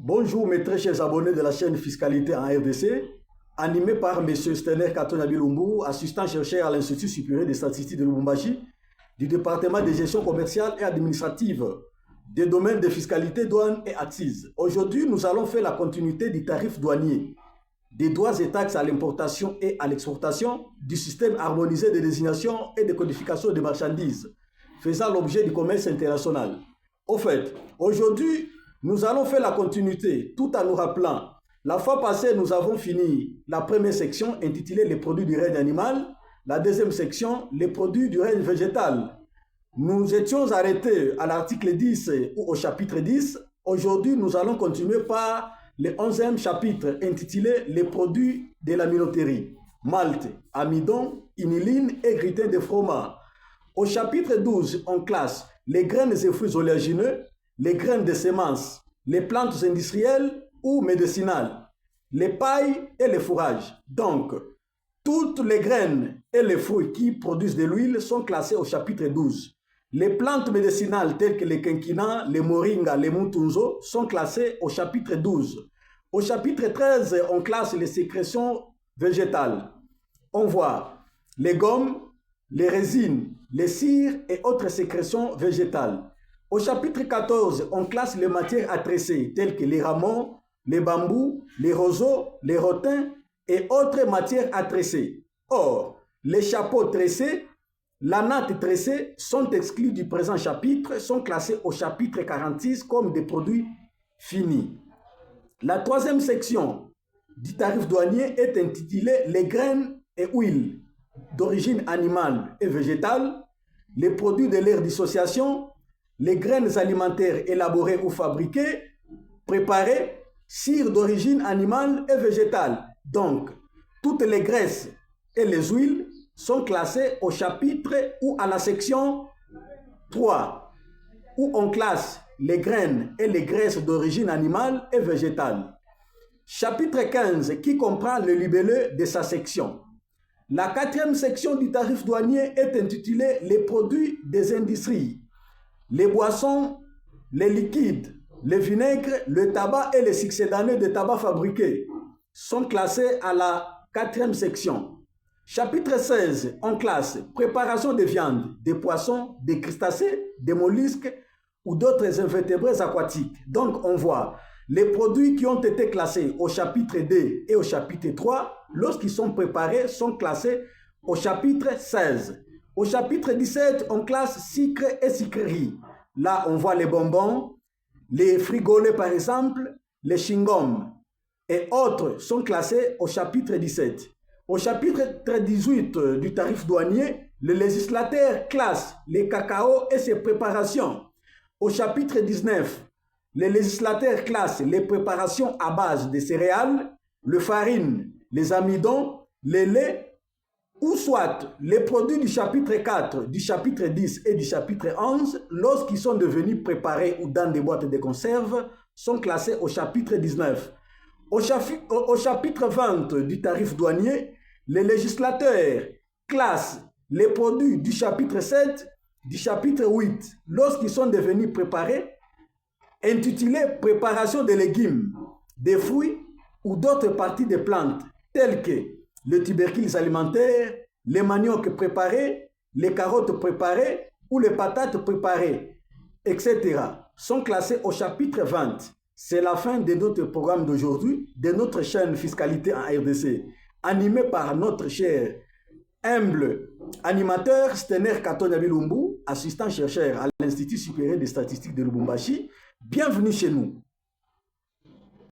Bonjour mes très chers abonnés de la chaîne Fiscalité en RDC, animé par M. Stener Katonabi Lumbu, assistant chercheur à l'Institut supérieur des statistiques de Lubumbashi, du département de gestion commerciale et administrative, des domaines de fiscalité, douane et accises. Aujourd'hui, nous allons faire la continuité du tarif douanier, des droits et taxes à l'importation et à l'exportation, du système harmonisé de désignation et de codification des marchandises, faisant l'objet du commerce international. Au fait, aujourd'hui, nous allons faire la continuité tout en nous rappelant. La fois passée, nous avons fini la première section intitulée les produits du règne animal, la deuxième section les produits du règne végétal. Nous étions arrêtés à l'article 10 ou au chapitre 10. Aujourd'hui, nous allons continuer par le 11e chapitre intitulé les produits de la minoterie. Malte, amidon, iniline et gluten de fromage. Au chapitre 12, on classe les graines et fruits oléagineux, les graines de semences, les plantes industrielles ou médicinales, les pailles et les fourrages. Donc, toutes les graines et les fruits qui produisent de l'huile sont classés au chapitre 12. Les plantes médicinales telles que les quinquina, les moringa, les mutunzo sont classées au chapitre 12. Au chapitre 13, on classe les sécrétions végétales. On voit les gommes, les résines, les cires et autres sécrétions végétales. Au chapitre 14, on classe les matières à tresser, telles que les rameaux, les bambous, les roseaux, les rotins et autres matières à tresser. Or, les chapeaux tressés, la natte tressée sont exclus du présent chapitre, sont classés au chapitre 46 comme des produits finis. La troisième section du tarif douanier est intitulée les graines et huiles d'origine animale et végétale, les produits de l'air dissociation, les graines alimentaires élaborées ou fabriquées, préparées, cire d'origine animale et végétale. Donc, toutes les graisses et les huiles sont classées au chapitre ou à la section 3, où on classe les graines et les graisses d'origine animale et végétale. Chapitre 15, qui comprend le libellé de sa section. La quatrième section du tarif douanier est intitulée les produits des industries. Les boissons, les liquides, les vinaigres, le tabac et les succédanés de tabac fabriqués sont classés à la quatrième section. Chapitre 16, on classe préparation de viande, des poissons, des crustacés, des mollusques ou d'autres invertébrés aquatiques. Donc on voit les produits qui ont été classés au chapitre 2 et au chapitre 3, lorsqu'ils sont préparés, sont classés au chapitre 16. Au chapitre 17, on classe sucre et sucreries. Là, on voit les bonbons, les frigolets par exemple, les chewing-gums et autres sont classés au chapitre 17. Au chapitre 18 du tarif douanier, le législateur classe les cacao et ses préparations. Au chapitre 19, le législateur classe les préparations à base de céréales, le farine, les amidons, les laits, ou soit les produits du chapitre 4, du chapitre 10 et du chapitre 11, lorsqu'ils sont devenus préparés ou dans des boîtes de conserve, sont classés au chapitre 19. Au chapitre 20 du tarif douanier, les législateurs classent les produits du chapitre 7, du chapitre 8, lorsqu'ils sont devenus préparés, intitulés préparation des légumes, des fruits ou d'autres parties des plantes, telles que les tubercules alimentaires, les maniocs préparés, les carottes préparées ou les patates préparées, etc. sont classés au chapitre 20. C'est la fin de notre programme d'aujourd'hui, de notre chaîne Fiscalité en RDC, animée par notre cher, humble animateur Stener Katonabi Lumbu, assistant chercheur à l'Institut supérieur des statistiques de Lubumbashi. Bienvenue chez nous.